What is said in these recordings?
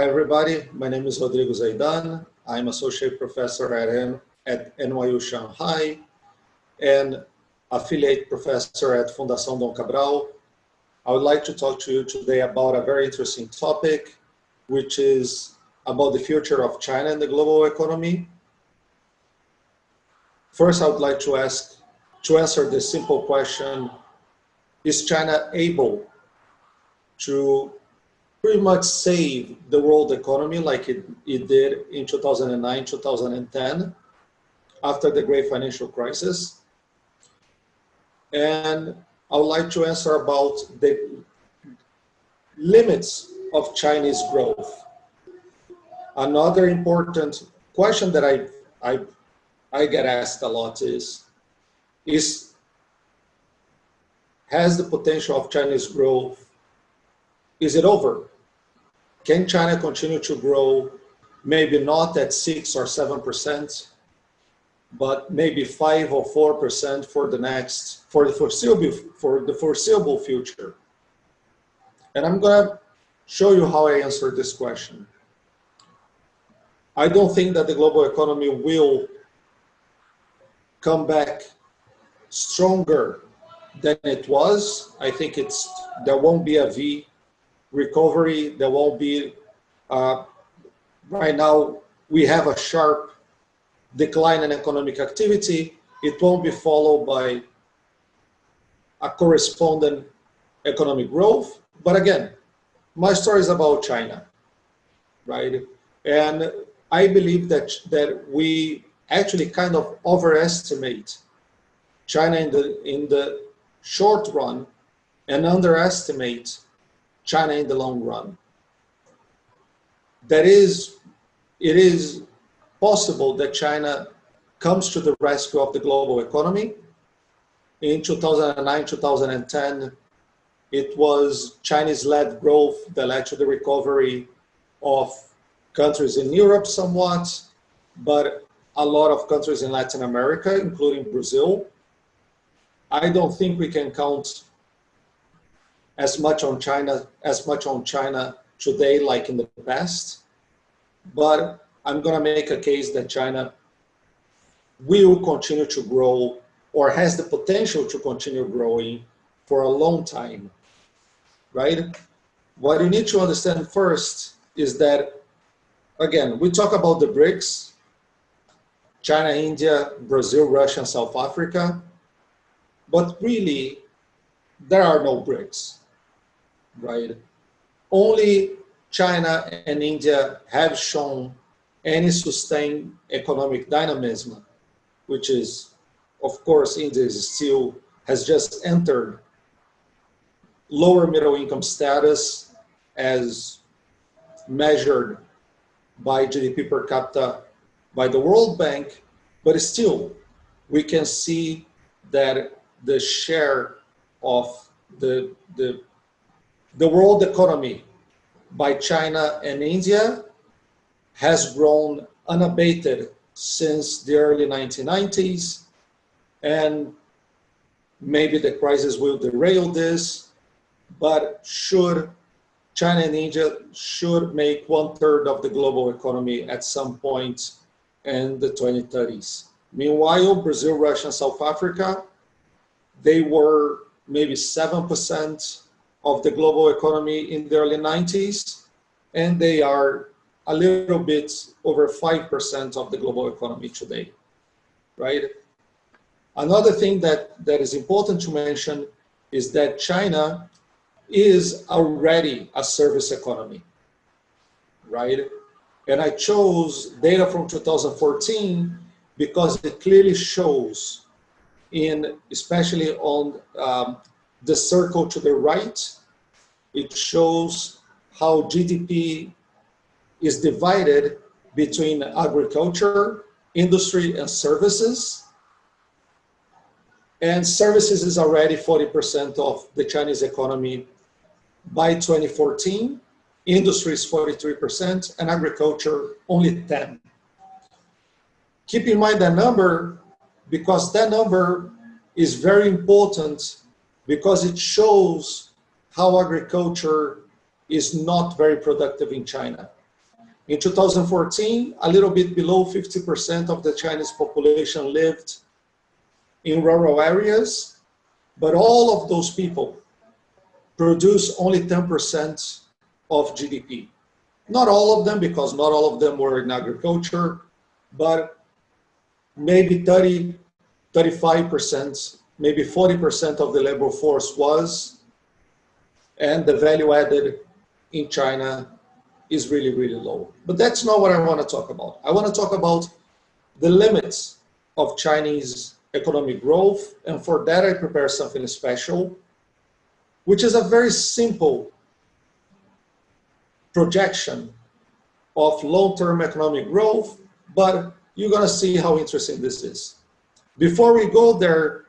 Hi everybody, my name is Rodrigo Zeidan. I'm associate professor at NYU Shanghai and affiliate professor at Fundação Dom Cabral. I would like to talk to you today about a very interesting topic, which is about the future of China and the global economy. First, I would like to answer this simple question: is China able to pretty much save the world economy like it did in 2009, 2010, after the great financial crisis? And I would like to answer about the limits of Chinese growth. Another important question that I get asked a lot is has the potential of Chinese growth, is it over? Can China continue to grow, maybe not at 6 or 7%, but maybe 5 or 4% for the foreseeable future? And I'm going to show you how I answer this question. I don't think that the global economy will come back stronger than it was. I think there won't be a V recovery. There won't be, right now we have a sharp decline in economic activity. It won't be followed by a corresponding economic growth. But again, my story is about China, right? And I believe that we actually kind of overestimate China in the short run and underestimate China in the long run. It is possible that China comes to the rescue of the global economy. In 2009, 2010, it was Chinese-led growth that led to the recovery of countries in Europe somewhat, but a lot of countries in Latin America, including Brazil. I don't think we can count as much on China today like in the past, but I'm going to make a case that China will continue to grow or has the potential to continue growing for a long time, right? What you need to understand first is that, again, we talk about the BRICS: China, India, Brazil, Russia, and South Africa, but really there are no BRICS. Right? Only China and India have shown any sustained economic dynamism, which is, of course, India has just entered lower middle income status as measured by GDP per capita by the World Bank, but still we can see that the share of the world economy by China and India has grown unabated since the early 1990s, and maybe the crisis will derail this, but China and India should make 1/3 of the global economy at some point in the 2030s. Meanwhile, Brazil, Russia, and South Africa, they were maybe 7% of the global economy in the early 90s, and they are a little bit over 5% of the global economy today, right? Another thing that is important to mention is that China is already a service economy, right? And I chose data from 2014 because it clearly shows, especially on the circle to the right, it shows how GDP is divided between agriculture, industry, and services. And services is already 40% of the Chinese economy by 2014. Industry is 43%, and agriculture only 10%. Keep in mind that number, because that number is very important, because it shows how agriculture is not very productive in China. In 2014, a little bit below 50% of the Chinese population lived in rural areas, but all of those people produce only 10% of GDP. Not all of them, because not all of them were in agriculture, but maybe 30, 35%, maybe 40% of the labor force was, and the value added in China is really, really low. But that's not what I want to talk about. I want to talk about the limits of Chinese economic growth, and for that I prepare something special, which is a very simple projection of long-term economic growth, but you're going to see how interesting this is. Before we go there,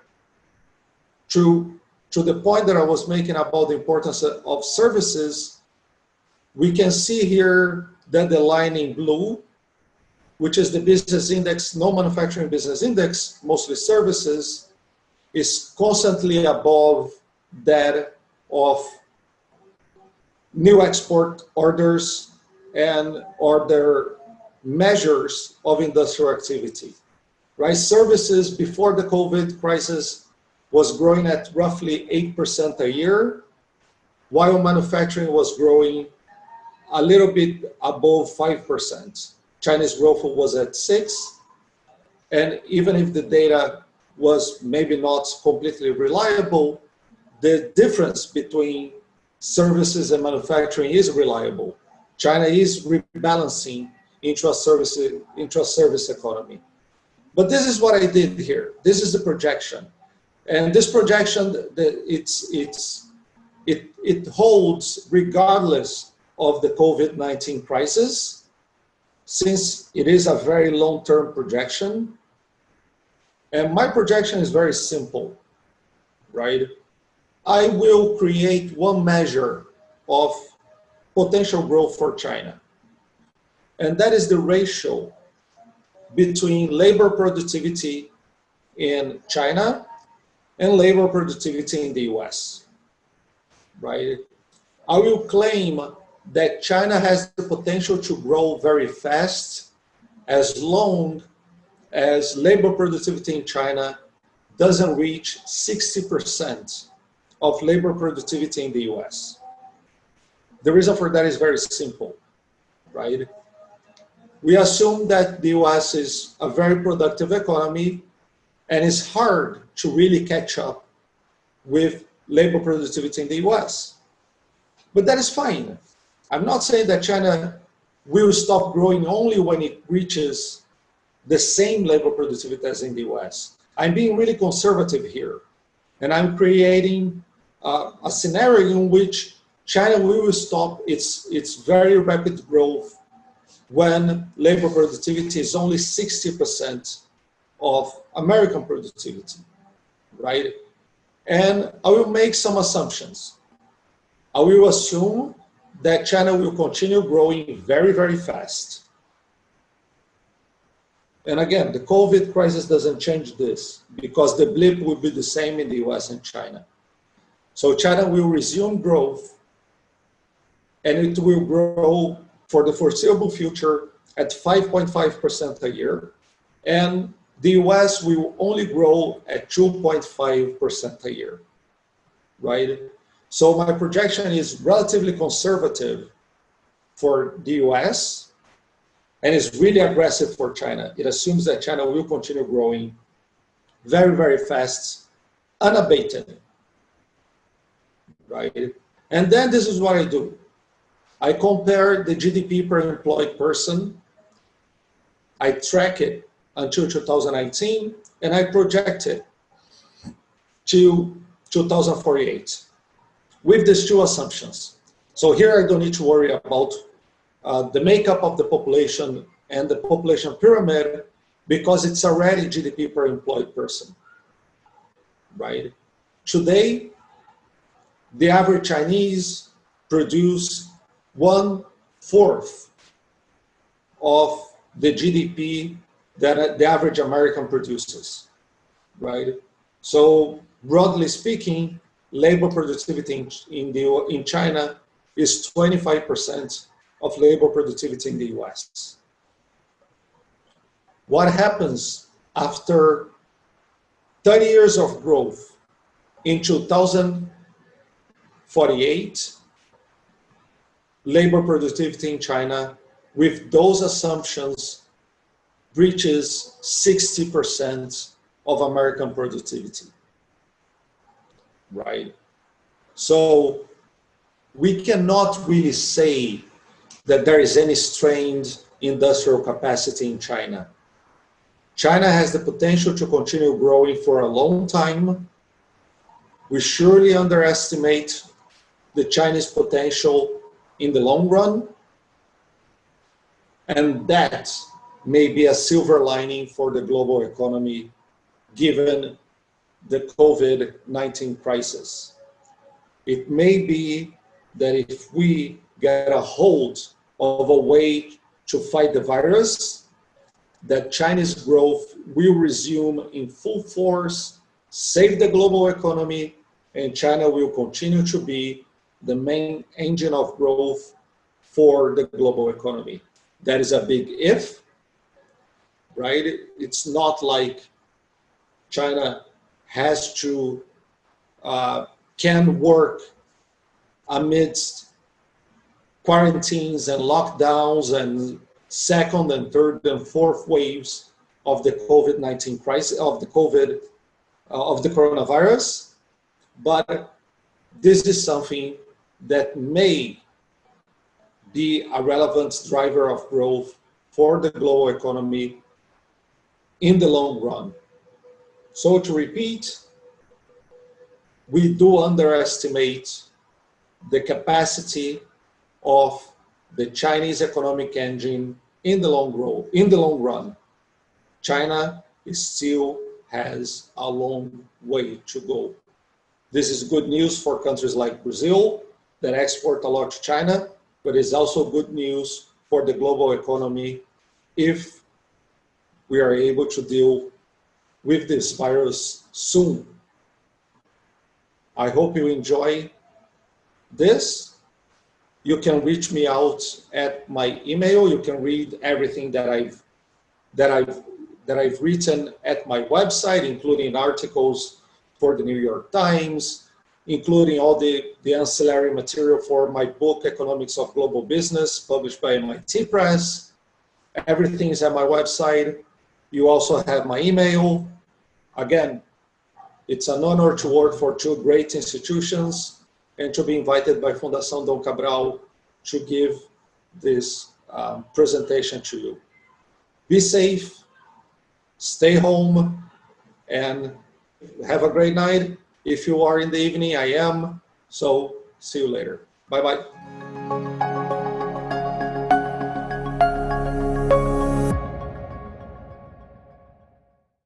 to the point that I was making about the importance of services, we can see here that the line in blue, which is the business index, non-manufacturing business index, mostly services, is constantly above that of new export orders and other measures of industrial activity, right? Services before the COVID crisis was growing at roughly 8% a year, while manufacturing was growing a little bit above 5%. Chinese growth was at 6%, and even if the data was maybe not completely reliable, the difference between services and manufacturing is reliable. China is rebalancing into a service economy. But this is what I did here. This is the projection. And this projection, it holds regardless of the COVID-19 crisis, since it is a very long-term projection. And my projection is very simple, right? I will create one measure of potential growth for China. And that is the ratio between labor productivity in China and labor productivity in the US, right? I will claim that China has the potential to grow very fast as long as labor productivity in China doesn't reach 60% of labor productivity in the US. The reason for that is very simple, right? We assume that the US is a very productive economy and it's hard to really catch up with labor productivity in the US. But that is fine. I'm not saying that China will stop growing only when it reaches the same labor productivity as in the US. I'm being really conservative here, and I'm creating a scenario in which China will stop its very rapid growth when labor productivity is only 60% of American productivity, right? And I will make some assumptions. I will assume that China will continue growing very, very fast. And again, the COVID crisis doesn't change this, because the blip will be the same in the US and China. So China will resume growth, and it will grow for the foreseeable future at 5.5% a year. And the US will only grow at 2.5% a year, right? So my projection is relatively conservative for the US, and it's really aggressive for China. It assumes that China will continue growing very, very fast, unabated, right? And then this is what I do. I compare the GDP per employed person, I track it until 2019, and I project it to 2048 with these two assumptions. So here I don't need to worry about the makeup of the population and the population pyramid, because it's already GDP per employed person, right? Today, the average Chinese produce 1/4 of the GDP that the average American produces, right? So broadly speaking, labor productivity in China is 25% of labor productivity in the US. What happens after 30 years of growth in 2048? Labor productivity in China, with those assumptions, reaches 60% of American productivity, right? So we cannot really say that there is any strained industrial capacity in China. China has the potential to continue growing for a long time. We surely underestimate the Chinese potential in the long run, and that may be a silver lining for the global economy given the COVID-19 crisis. It may be that if we get a hold of a way to fight the virus, that Chinese growth will resume in full force, save the global economy, and China will continue to be the main engine of growth for the global economy. That is a big if, right? It's not like China has to, can work amidst quarantines and lockdowns and second and third and fourth waves of the COVID-19 crisis, of the coronavirus. But this is something that may be a relevant driver of growth for the global economy in the long run. So to repeat, we do underestimate the capacity of the Chinese economic engine in the long run. China still has a long way to go. This is good news for countries like Brazil that export a lot to China, but it's also good news for the global economy if we are able to deal with this virus soon. I hope you enjoy this. You can reach me out at my email. You can read everything that I've written at my website, including articles for the New York Times, including all the ancillary material for my book, Economics of Global Business, published by MIT Press. Everything is at my website. You also have my email. Again, it's an honor to work for two great institutions and to be invited by Fundação Dom Cabral to give this presentation to you. Be safe, stay home, and have a great night. If you are in the evening, I am. So see you later. Bye-bye.